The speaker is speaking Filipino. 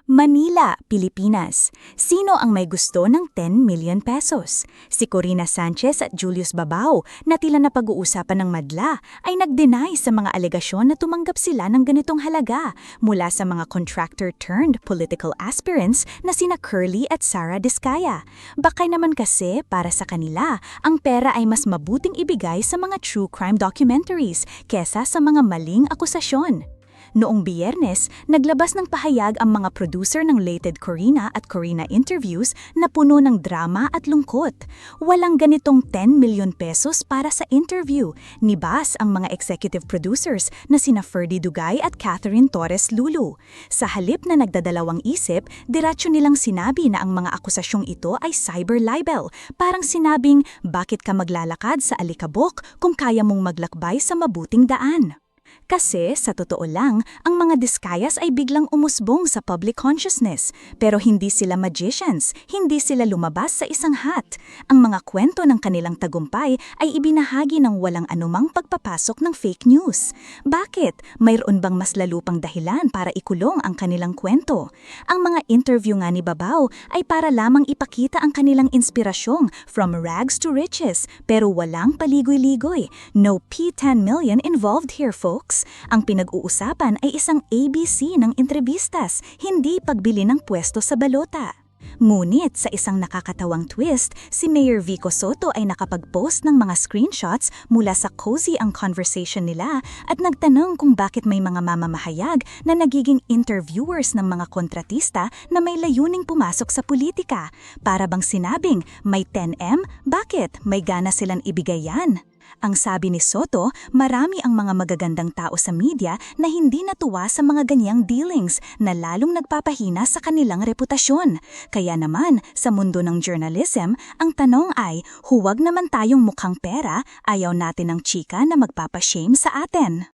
Manila, Pilipinas. Sino ang may gusto ng 10 million pesos? Si Corina Sanchez at Julius Babao na tila na pag-uusapan ng madla ay nag-deny sa mga alegasyon na tumanggap sila ng ganitong halaga mula sa mga contractor-turned-political aspirants na sina Curly at Sara Diskaya. Baka naman kasi para sa kanila, ang pera ay mas mabuting ibigay sa mga true crime documentaries kesa sa mga maling akusasyon. Noong Biyernes, naglabas ng pahayag ang mga producer ng Lated Corina at Corina Interviews na puno ng drama at lungkot. Walang ganitong 10 million pesos para sa interview, nibas ang mga executive producers na sina Ferdy Dugay at Catherine Torres Lulu. Sa halip na nagdadalawang isip, diretso nilang sinabi na ang mga akusasyong ito ay cyber libel. Parang sinabing, bakit ka maglalakad sa alikabok kung kaya mong maglakbay sa mabuting daan? Kasi, sa totoo lang, ang mga Diskayas ay biglang umusbong sa public consciousness. Pero hindi sila magicians, hindi sila lumabas sa isang hat. Ang mga kwento ng kanilang tagumpay ay ibinahagi ng walang anumang pagpapasok ng fake news. Bakit? Mayroon bang mas lalupang dahilan para ikulong ang kanilang kwento? Ang mga interview nga ni Babao ay para lamang ipakita ang kanilang inspirasyong from rags to riches, pero walang paligoy-ligoy. No P10 million involved here, folks. Ang pinag-uusapan ay isang ABC ng entrevistas, hindi pagbili ng pwesto sa balota. Ngunit sa isang nakakatawang twist, si Mayor Vico Soto ay nakapag-post ng mga screenshots mula sa cozy ang conversation nila at nagtanong kung bakit may mga mamamahayag na nagiging interviewers ng mga kontratista na may layuning pumasok sa politika. Para bang sinabing, may 10M? Bakit? May gana silang ibigay yan? Ang sabi ni Soto, marami ang mga magagandang tao sa media na hindi natuwa sa mga ganyang dealings na lalong nagpapahina sa kanilang reputasyon. Kaya naman, sa mundo ng journalism, ang tanong ay, huwag naman tayong mukhang pera, ayaw natin ng chika na magpapashame sa atin.